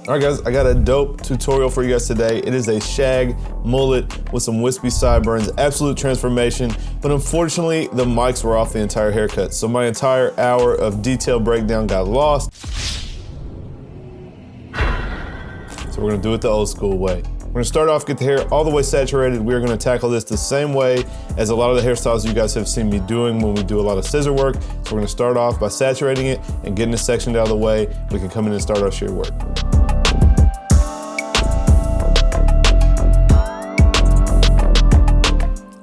All right guys, I got a dope tutorial for you guys today. It is a shag mullet with some wispy sideburns, absolute transformation, but unfortunately the mics were off the entire haircut. So my entire hour of detail breakdown got lost. So we're gonna do it the old school way. We're gonna start off, get the hair all the way saturated. We're gonna tackle this the same way as a lot of the hairstyles you guys have seen me doing when we do a lot of scissor work. So we're gonna start off by saturating it and getting this section out of the way. We can come in and start our shear work.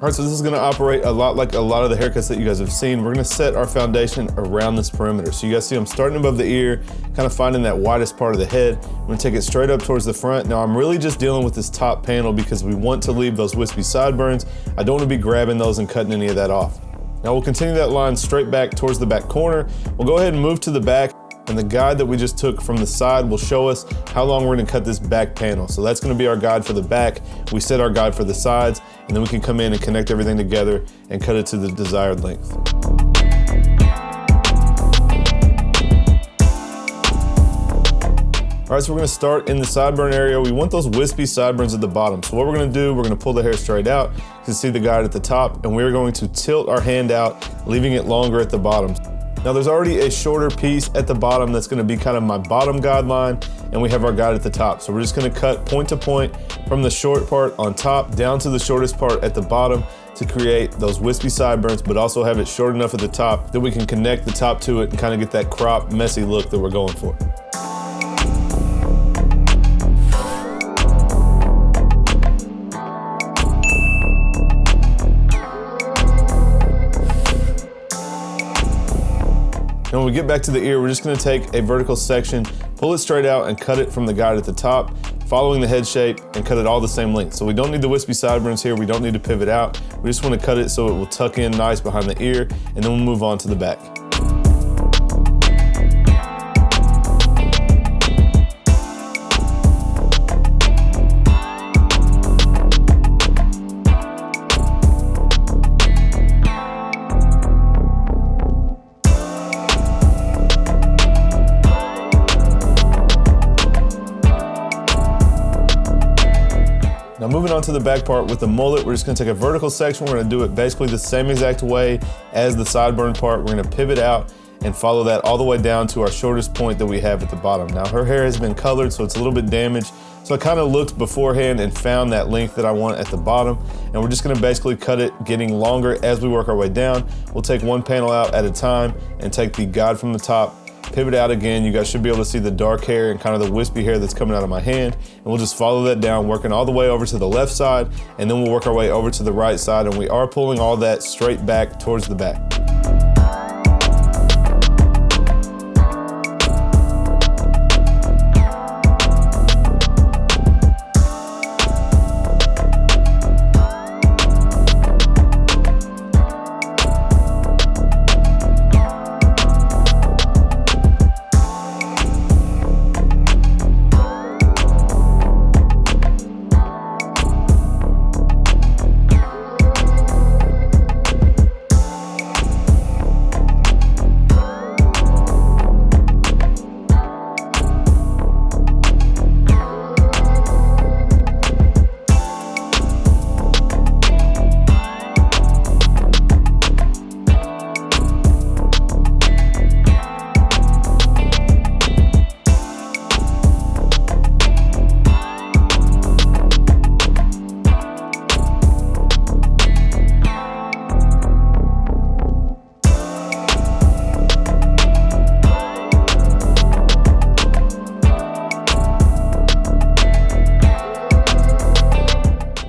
All right, so this is gonna operate a lot like a lot of the haircuts that you guys have seen. We're gonna set our foundation around this perimeter. So you guys see I'm starting above the ear, kind of finding that widest part of the head. I'm gonna take it straight up towards the front. Now I'm really just dealing with this top panel because we want to leave those wispy sideburns. I don't wanna be grabbing those and cutting any of that off. Now we'll continue that line straight back towards the back corner. We'll go ahead and move to the back, and the guide that we just took from the side will show us how long we're gonna cut this back panel. So that's gonna be our guide for the back. We set our guide for the sides, and then we can come in and connect everything together and cut it to the desired length. All right, so we're gonna start in the sideburn area. We want those wispy sideburns at the bottom. So what we're gonna do, we're gonna pull the hair straight out. You can see the guide at the top, and we're going to tilt our hand out, leaving it longer at the bottom. Now there's already a shorter piece at the bottom that's gonna be kind of my bottom guideline, and we have our guide at the top. So we're just gonna cut point to point from the short part on top down to the shortest part at the bottom to create those wispy sideburns, but also have it short enough at the top that we can connect the top to it and kind of get that crop, messy look that we're going for. And when we get back to the ear, we're just gonna take a vertical section, pull it straight out and cut it from the guide at the top, following the head shape, and cut it all the same length. So we don't need the wispy sideburns here, we don't need to pivot out. We just wanna cut it so it will tuck in nice behind the ear, and then we'll move on to the back. Now moving on to the back part with the mullet, we're just gonna take a vertical section. We're gonna do it basically the same exact way as the sideburn part. We're gonna pivot out and follow that all the way down to our shortest point that we have at the bottom. Now her hair has been colored, so it's a little bit damaged. So I kind of looked beforehand and found that length that I want at the bottom. And we're just gonna basically cut it, getting longer as we work our way down. We'll take one panel out at a time and take the guide from the top, pivot out again. You guys should be able to see the dark hair and kind of the wispy hair that's coming out of my hand. And we'll just follow that down, working all the way over to the left side, and then we'll work our way over to the right side, and we are pulling all that straight back towards the back.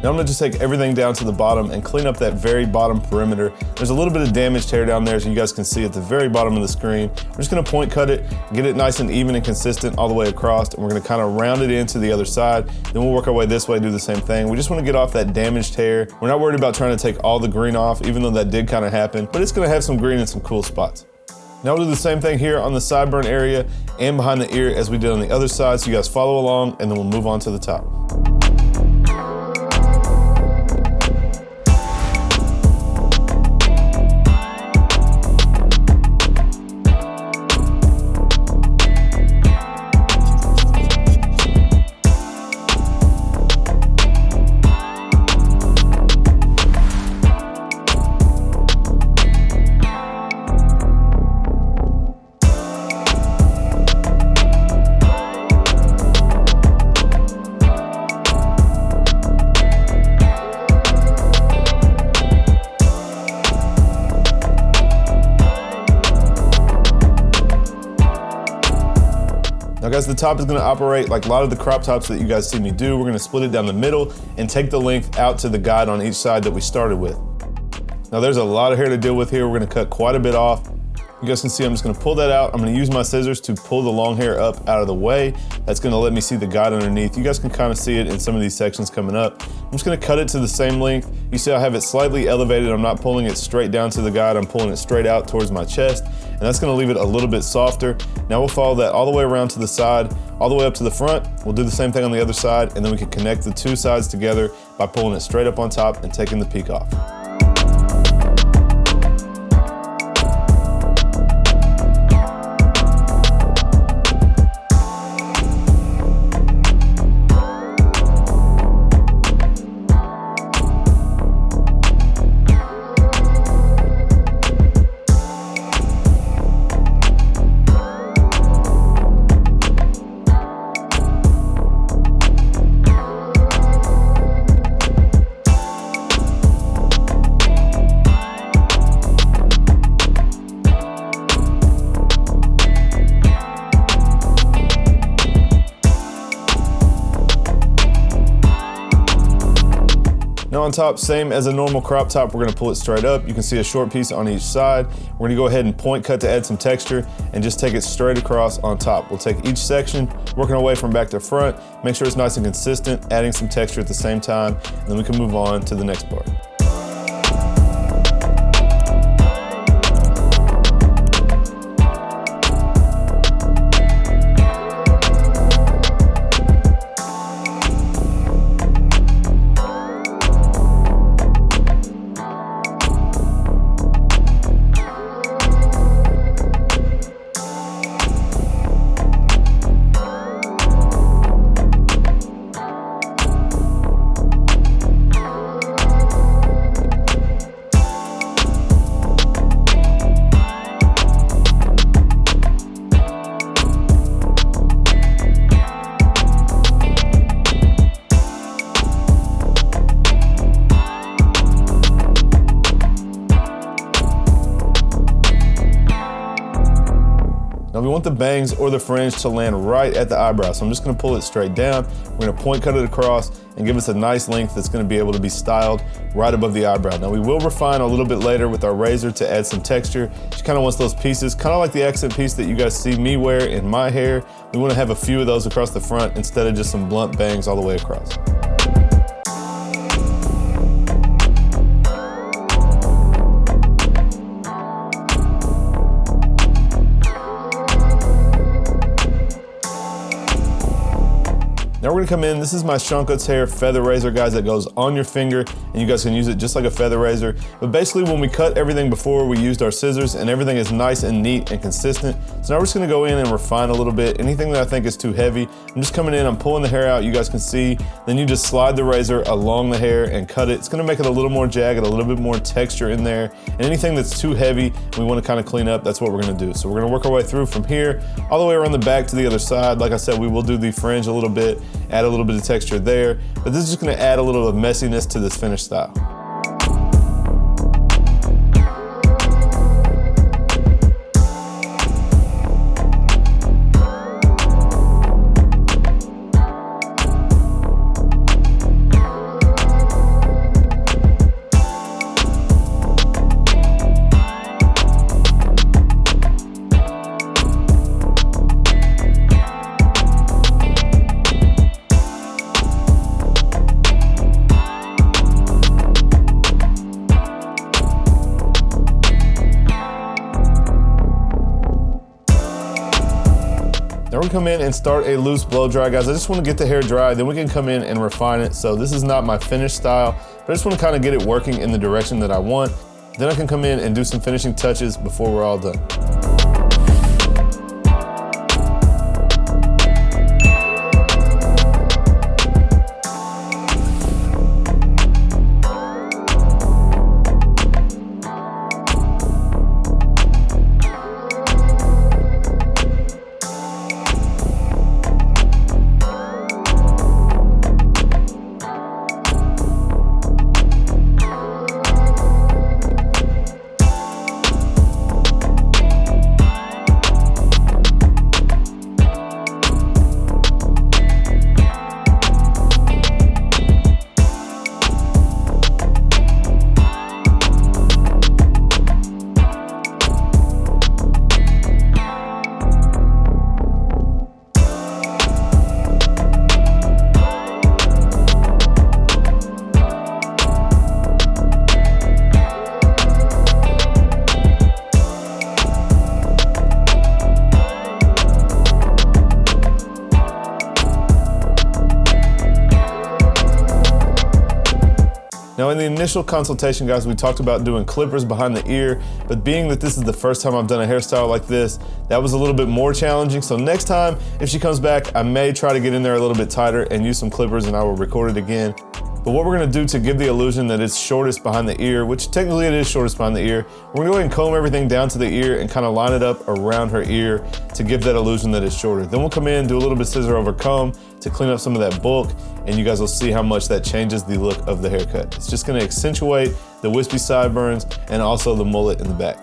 Now I'm gonna just take everything down to the bottom and clean up that very bottom perimeter. There's a little bit of damaged hair down there, as you guys can see at the very bottom of the screen. We're just gonna point cut it, get it nice and even and consistent all the way across, and we're gonna kind of round it into the other side. Then we'll work our way this way, do the same thing. We just wanna get off that damaged hair. We're not worried about trying to take all the green off, even though that did kind of happen, but it's gonna have some green in some cool spots. Now we'll do the same thing here on the sideburn area and behind the ear as we did on the other side, so you guys follow along, and then we'll move on to the top. guys, the top is gonna operate like a lot of the crop tops that you guys see me do. We're gonna split it down the middle and take the length out to the guide on each side that we started with. Now there's a lot of hair to deal with here. We're gonna cut quite a bit off. You guys can see I'm just gonna pull that out. I'm gonna use my scissors to pull the long hair up out of the way. That's gonna let me see the guide underneath. You guys can kind of see it in some of these sections coming up. I'm just gonna cut it to the same length. You see I have it slightly elevated. I'm not pulling it straight down to the guide. I'm pulling it straight out towards my chest, and that's gonna leave it a little bit softer. Now we'll follow that all the way around to the side, all the way up to the front. We'll do the same thing on the other side, and then we can connect the two sides together by pulling it straight up on top and taking the peak off. Now on top, same as a normal crop top, we're gonna pull it straight up. You can see a short piece on each side. We're gonna go ahead and point cut to add some texture and just take it straight across on top. We'll take each section, working our way from back to front, make sure it's nice and consistent, adding some texture at the same time, and then we can move on to the next part. Now we want the bangs or the fringe to land right at the eyebrow, so I'm just gonna pull it straight down. We're gonna point cut it across and give us a nice length that's gonna be able to be styled right above the eyebrow. Now we will refine a little bit later with our razor to add some texture. She kind of wants those pieces, kind of like the accent piece that you guys see me wear in my hair. We wanna have a few of those across the front instead of just some blunt bangs all the way across. Now we're gonna come in, this is my Seancutshair feather razor, guys, that goes on your finger, and you guys can use it just like a feather razor. But basically when we cut everything before, we used our scissors and everything is nice and neat and consistent. So now we're just gonna go in and refine a little bit. Anything that I think is too heavy, I'm just coming in, I'm pulling the hair out, you guys can see, then you just slide the razor along the hair and cut it. It's gonna make it a little more jagged, a little bit more texture in there. And anything that's too heavy, we wanna kind of clean up, that's what we're gonna do. So we're gonna work our way through from here, all the way around the back to the other side. Like I said, we will do the fringe a little bit, add a little bit of texture there, but this is just gonna add a little of messiness to this finished style. Now we come in and start a loose blow dry, guys. I just want to get the hair dry, then we can come in and refine it. So this is not my finished style, but I just want to kind of get it working in the direction that I want. Then I can come in and do some finishing touches before we're all done. Now in the initial consultation, guys, we talked about doing clippers behind the ear, but being that this is the first time I've done a hairstyle like this, that was a little bit more challenging. So next time, if she comes back, I may try to get in there a little bit tighter and use some clippers, and I will record it again. But what we're gonna do to give the illusion that it's shortest behind the ear, which technically it is shortest behind the ear, we're gonna go ahead and comb everything down to the ear and kind of line it up around her ear to give that illusion that it's shorter. Then we'll come in, do a little bit scissor over comb to clean up some of that bulk, and you guys will see how much that changes the look of the haircut. It's just gonna accentuate the wispy sideburns and also the mullet in the back.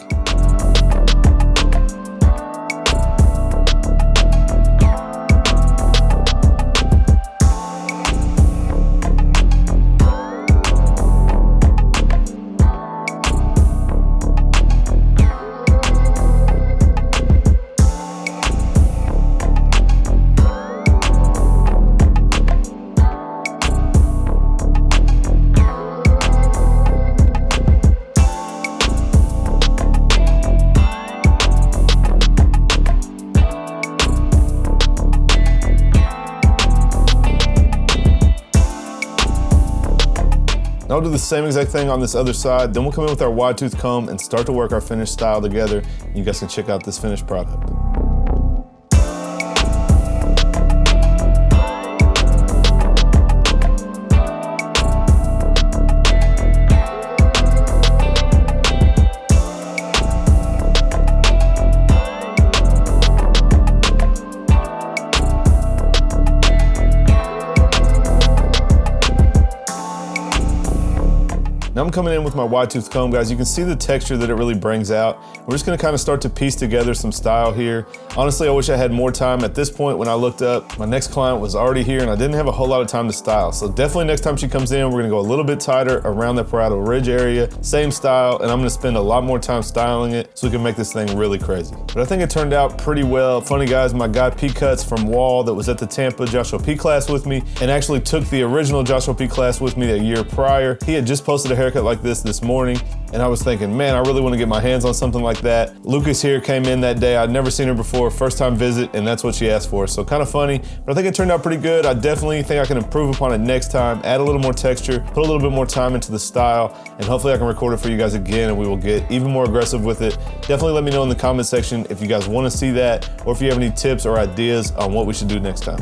Now we'll do the same exact thing on this other side, then we'll come in with our wide tooth comb and start to work our finished style together. You guys can check out this finished product. Now I'm coming in with my wide tooth comb, guys. You can see the texture that it really brings out. We're just gonna kind of start to piece together some style here. Honestly, I wish I had more time. At this point, when I looked up, my next client was already here and I didn't have a whole lot of time to style. So definitely next time she comes in, we're gonna go a little bit tighter around the parietal ridge area, same style, and I'm gonna spend a lot more time styling it so we can make this thing really crazy. But I think it turned out pretty well. Funny guys, my guy P Cuts from Wall that was at the Tampa Joshua P class with me and actually took the original Joshua P class with me a year prior. He had just posted a haircut like this morning, and I was thinking, man, I really want to get my hands on something like that. Lucas here came in that day. I'd never seen her before, first time visit, and that's what she asked for. So kind of funny, but I think it turned out pretty good. I definitely think I can improve upon it next time, add a little more texture, put a little bit more time into the style, and hopefully I can record it for you guys again and we will get even more aggressive with it. Definitely let me know in the comment section if you guys want to see that or if you have any tips or ideas on what we should do next time.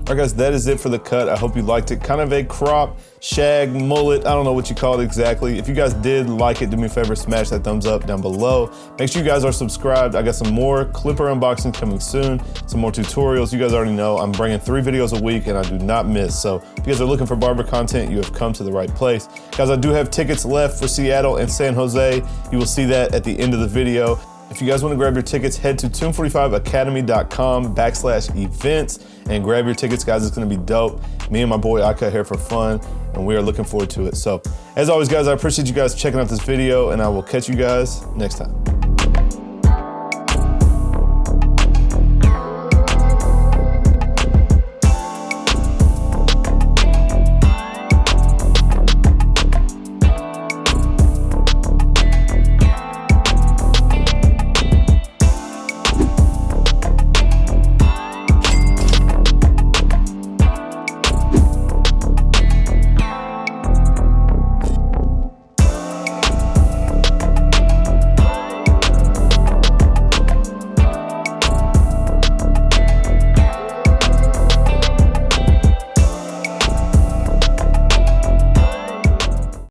All right guys, that is it for the cut. I hope you liked it. Kind of a crop, shag, mullet, I don't know what you call it exactly. If you guys did like it, do me a favor, smash that thumbs up down below. Make sure you guys are subscribed. I got some more clipper unboxings coming soon, some more tutorials. You guys already know I'm bringing 3 videos a week and I do not miss. So if you guys are looking for barber content, you have come to the right place. Guys, I do have tickets left for Seattle and San Jose. You will see that at the end of the video. If you guys want to grab your tickets, head to Tomb45Academy.com/events and grab your tickets, guys. It's going to be dope. Me and my boy, I cut hair for fun, and we are looking forward to it. So, as always, guys, I appreciate you guys checking out this video, and I will catch you guys next time.